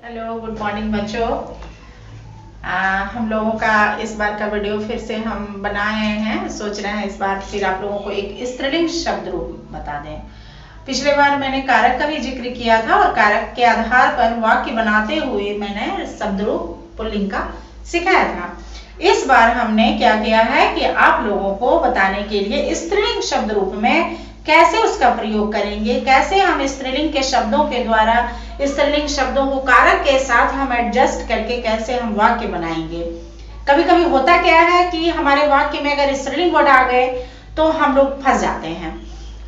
Hello, good morning बच्चों। हम लोगों का इस बार का वीडियो फिर से हम बनाए हैं। सोच रहे हैं इस बार फिर आप लोगों को एक स्त्रीलिंग शब्द रूप बता दें। पिछले बार मैंने कारक का भी जिक्र किया था और कारक के आधार पर वाक्य बनाते हुए मैंने शब्द रूप पुल्लिंग का सिखाया था। इस बार हमने क्या किया है कि आप लोगों को बताने के लिए स्त्रीलिंग शब्द रूप में कैसे उसका प्रयोग करेंगे, कैसे हम स्त्रीलिंग के शब्दों के द्वारा स्त्रीलिंग शब्दों को कारक के साथ हम एडजस्ट करके कैसे हम वाक्य बनाएंगे। कभी कभी होता क्या है कि हमारे वाक्य में अगर स्त्रीलिंग वर्ड आ गए तो हम लोग फंस जाते हैं।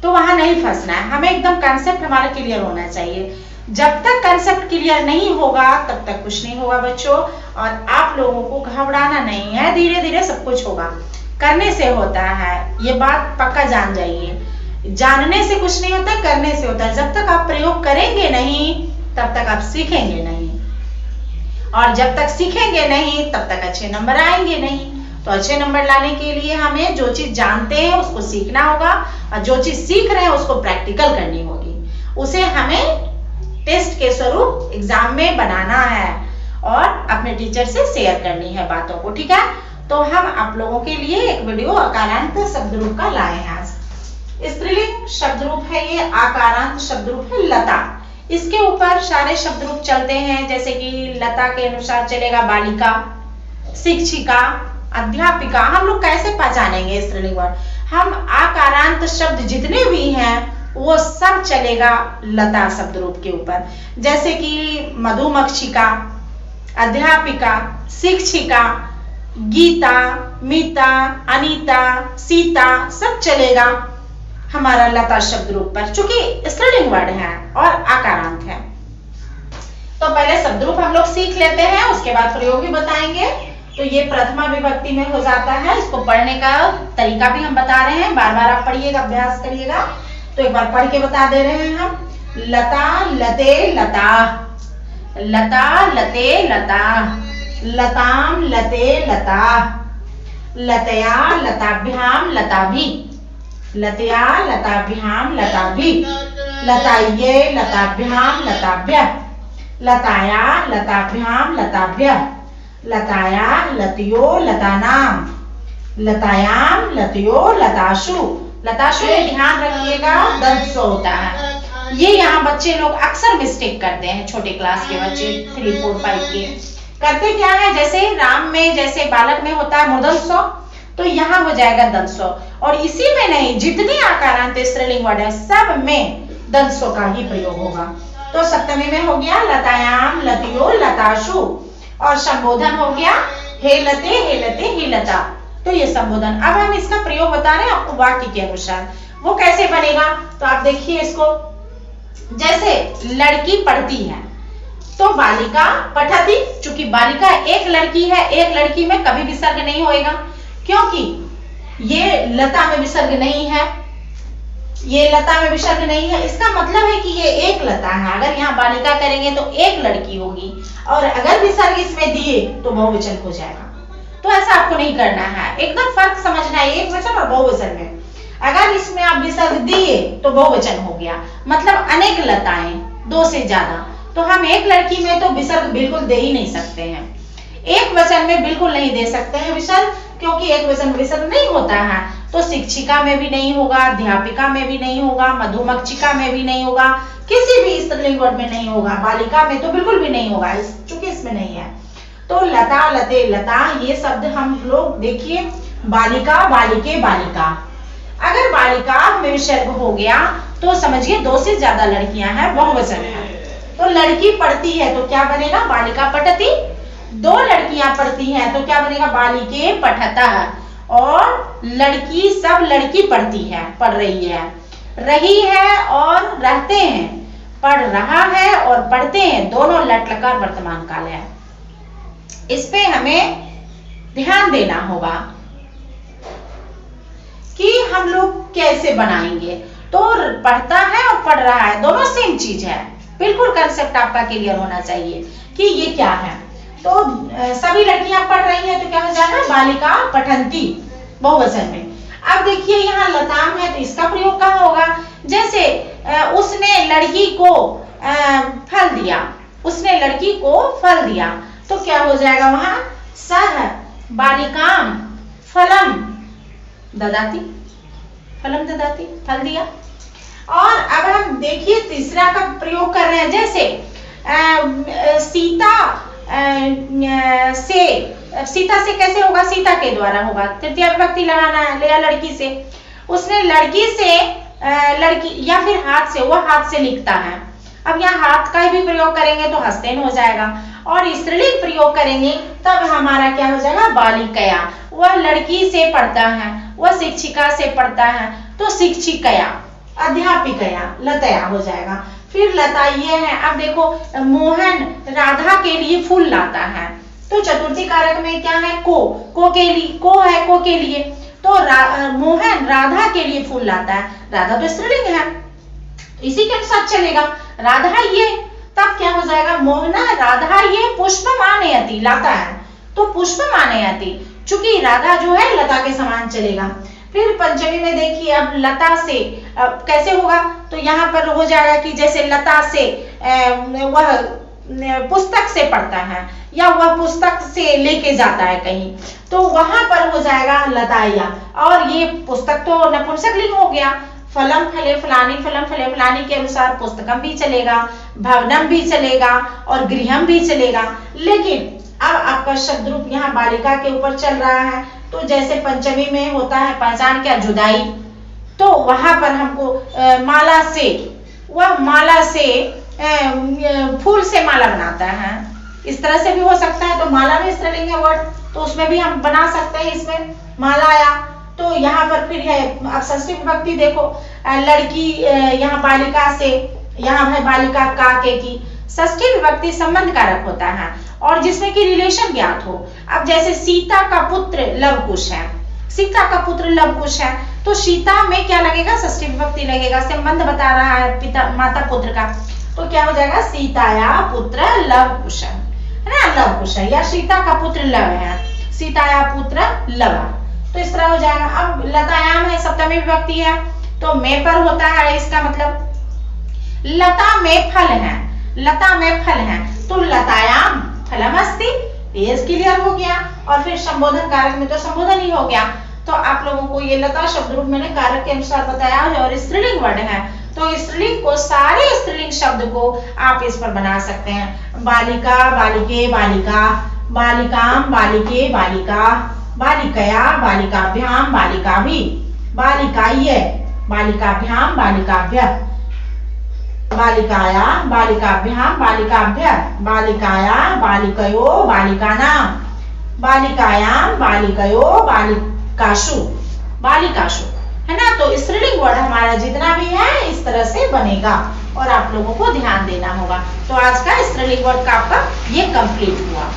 तो वहां नहीं फंसना है, हमें एकदम कंसेप्ट हमारा क्लियर होना चाहिए। जब तक कंसेप्ट क्लियर नहीं होगा तब तक कुछ नहीं होगा बच्चों। और आप लोगों को घबराना नहीं है, धीरे धीरे सब कुछ होगा, करने से होता है। ये बात पक्का जान जाइए, जानने से कुछ नहीं होता, करने से होता है। जब तक आप प्रयोग करेंगे नहीं तब तक आप सीखेंगे नहीं, और जब तक सीखेंगे नहीं तब तक अच्छे नंबर आएंगे नहीं। तो अच्छे नंबर लाने के लिए हमें जो चीज जानते हैं उसको सीखना होगा, और जो चीज सीख रहे हैं उसको प्रैक्टिकल करनी होगी। उसे हमें टेस्ट के स्वरूप एग्जाम में बनाना है और अपने टीचर से शेयर करनी है बातों को, ठीक है। तो हम आप लोगों के लिए एक वीडियो आकारांत शब्द रूप का लाए हैं आज। स्त्रीलिंग शब्द रूप है ये, आकारांत शब्द रूप है लता। इसके ऊपर सारे शब्द रूप चलते हैं, जैसे कि लता के अनुसार चलेगा बालिका, शिक्षिका, अध्यापिका। हम लोग कैसे पहचानेंगे स्त्रीलिंग वर्ड? हम आकारांत शब्द जितने भी हैं वो सब चलेगा लता शब्द रूप के ऊपर, जैसे कि मधुमक्षिका, अध्यापिका, शिक्षिका, गीता, मीता, अनीता, सीता, सब चलेगा हमारा लता शब्द रूप पर, चूंकि स्त्रीलिंग वर्ड है और आकारांत है। तो पहले शब्द रूप हम लोग सीख लेते हैं, उसके बाद प्रयोग भी बताएंगे। तो ये प्रथमा विभक्ति में हो जाता है। इसको पढ़ने का तरीका भी हम बता रहे हैं, बार बार आप पढ़िएगा, अभ्यास करिएगा। तो एक बार पढ़ के बता दे रहे हैं हम। लता लते लता, लता लते लता, लताम लते लता, लतया लताभ्याम लताभि, लतया लताभ्याम लताभि, लताये लताभ्याम लताभ्य, लताया लताभ्याम लताभ्य, लताया लतयो लतानाम, लतायाम लतयो लताशु। लताशु में ध्यान रखिएगा, दंत होता है। ये यहाँ बच्चे लोग अक्सर मिस्टेक करते हैं, छोटे क्लास के बच्चे 3, 4, 5 के करते क्या है, जैसे राम में जैसे बालक में होता है मूर्धन्य, तो यहाँ हो जाएगा दंसो। और इसी में नहीं, जितनी आकारांत स्त्रीलिंग वर्ड है सब में दंसो का ही प्रयोग होगा। तो सप्तमी में हो गया लतायाम लतयो लताशु, और संबोधन हो गया हे लते हे लते हे लता। तो ये संबोधन। अब हम इसका प्रयोग बता रहे हैं आपको वाक्य के अनुसार। वो कैसे बनेगा तो आप देखिए इसको। जैसे लड़की पढ़ती है तो बालिका पठती, चूंकि बालिका एक लड़की है, एक लड़की में कभी विसर्ग नहीं होएगा, क्योंकि ये लता में विसर्ग नहीं है, ये लता में विसर्ग नहीं है। इसका मतलब है कि ये एक लता है। अगर यहाँ बालिका करेंगे तो एक लड़की होगी, और अगर विसर्ग इसमें दिए तो बहुवचन हो जाएगा। तो ऐसा आपको नहीं करना है, एकदम फर्क समझना है एक वचन और बहुवचन में। अगर इसमें आप विसर्ग दिए तो बहुवचन हो गया, मतलब अनेक लताएं, 2 से ज्यादा। तो हम एक लड़की में तो विसर्ग बिल्कुल दे ही नहीं सकते हैं, एक वचन में बिल्कुल नहीं दे सकते हैं विसर्ग, क्योंकि एक वचन विसर्ग नहीं होता है। तो शिक्षिका में भी नहीं होगा, अध्यापिका में भी नहीं होगा, मधुमक्षिका में भी नहीं होगा, किसी भी स्त्रीलिंग वर्ड में नहीं होगा, बालिका में तो बिल्कुल भी नहीं होगा, चूंकि इसमें नहीं है। तो लता लते लता ये शब्द हम लोग देखिए, बालिका बालिके बालिका। अगर बालिका में विसर्ग हो गया तो समझिए 2 से ज्यादा लड़कियां हैं, बहुवचन है। तो लड़की पढ़ती है तो क्या बनेगा, बालिका पठती। 2 लड़कियां पढ़ती हैं तो क्या बनेगा, बालिके पठता। और लड़की, सब लड़की पढ़ती है, पढ़ रही है और रहते हैं, पढ़ रहा है और पढ़ते हैं, दोनों लट लकार वर्तमान काल है। इस पे हमें ध्यान देना होगा कि हम लोग कैसे बनाएंगे। तो पढ़ता है और पढ़ रहा है, दोनों सेम चीज है। बिल्कुल कंसेप्ट आपका क्लियर होना चाहिए कि ये क्या है। तो सभी लड़कियां पढ़ रही हैं तो क्या हो जाएगा, बालिका पठंती, बहुवचन में। अब देखिए यहाँ लताम है तो इसका प्रयोग कहाँ होगा, जैसे उसने लड़की को फल दिया, उसने लड़की को फल दिया, तो क्या हो जाएगा वहां, सह बालिकाम फलम ददाती, फलम ददाती, फल दिया। और अब हम देखिए तीसरा का प्रयोग कर रहे हैं, जैसे सीता से कैसे होगा, सीता के द्वारा होगा, तृतीय विभक्ति लगाना है, लिया लड़की से, उसने लड़की से लड़की या फिर हाथ से, वह हाथ से लिखता है। अब यहाँ हाथ का भी प्रयोग करेंगे तो हस्तेन हो जाएगा, और स्त्रीलिंग प्रयोग करेंगे तब हमारा क्या हो जाएगा, बालिकया, वह लड़की से पढ़ता है, वह शिक्षिका से पढ़ता है, तो शिक्षिकया, अध्यापिकया, लतया हो जाएगा। फिर लता ये है, अब देखो मोहन राधा के लिए फूल लाता है, तो चतुर्थी कारक में क्या है, को के लिए, को है को के लिए, तो मोहन राधा के लिए फूल लाता है, राधा तो स्त्रीलिंग है, इसी के अनुसार चलेगा, राधा ये, तब क्या हो जाएगा, मोहना राधा ये पुष्पम आनयति, लाता है, तो पुष्पम आनयति, चूंकि राधा जो है लता के समान चलेगा। फिर पंचमी में देखिए, अब लता से कैसे होगा, तो यहाँ पर हो जाएगा कि जैसे लता से वह पुस्तक से पढ़ता है, या वह पुस्तक से लेके जाता है कहीं, तो वहां पर हो जाएगा लताया, और ये पुस्तक तो नपुंसकलिंग हो गया, फलम फले फलानी, फलम फले फलानी के अनुसार पुस्तकम भी चलेगा, भवनम भी चलेगा, और गृहम भी चलेगा। लेकिन अब आपका शब्द रूप यहाँ बालिका के ऊपर चल रहा है, तो जैसे पंचमी में होता है पहचान क्या, जुदाई, तो वहां पर हमको माला से, वह माला से फूल से माला बनाता है, इस तरह से भी हो सकता है, तो माला में स्त्रीलिंग है वर्ड, तो उसमें भी हम बना सकते हैं, इसमें माला आया। तो यहाँ पर फिर है, अब षष्ठी विभक्ति देखो, लड़की यहाँ बालिका से, यहाँ है बालिका का के की, षष्ठी विभक्ति संबंध कारक होता है, और जिसमें कि रिलेशन ज्ञात हो। अब जैसे सीता का पुत्र लवकुश है, सीता का पुत्र लवकुश है, तो सीता में क्या लगेगा, षष्ठी विभक्ति लगेगा, संबंध बता रहा है पिता माता पुत्र का, तो क्या हो जाएगा, सीताया पुत्र लवकुश है ना, लवकुश है, या सीता का पुत्र लव है, सीताया पुत्र लव, तो इस तरह हो जाएगा। अब लतायाम है, सप्तमी विभक्ति है, तो में पर होता है, इसका मतलब लता में फल है, लता में फल है, तो लतायाम फलमस्ति, पेज क्लियर हो गया। और फिर संबोधन कारक में तो संबोधन ही हो गया। तो आप लोगों को ये लता शब्द रूप मैंने कारक के अनुसार बताया है, और स्त्रीलिंग वर्ड है, तो स्त्रीलिंग को, सारे स्त्रीलिंग शब्द को आप इस पर बना सकते हैं, बालिका, बालिके, बालिका, बालिकाम, बालिके, बालिका, बालिकया, बालिकाभ्याम, बालिकाभि, बालिकाय, बालिकाभ्याम, बालिकाभ्य, बालिकाया, बालिकाभ्याम, बालिकाभ्य, बालिकाया, बालिकयो, बालिकानाम, बालिकायाम, बालिकयो, बालिकाशु, बालिकाशु, है ना। तो स्त्रीलिंग वर्ड हमारा जितना भी है इस तरह से बनेगा, और आप लोगों को ध्यान देना होगा। तो आज का स्त्रीलिंग वर्ड का आपका ये कंप्लीट हुआ।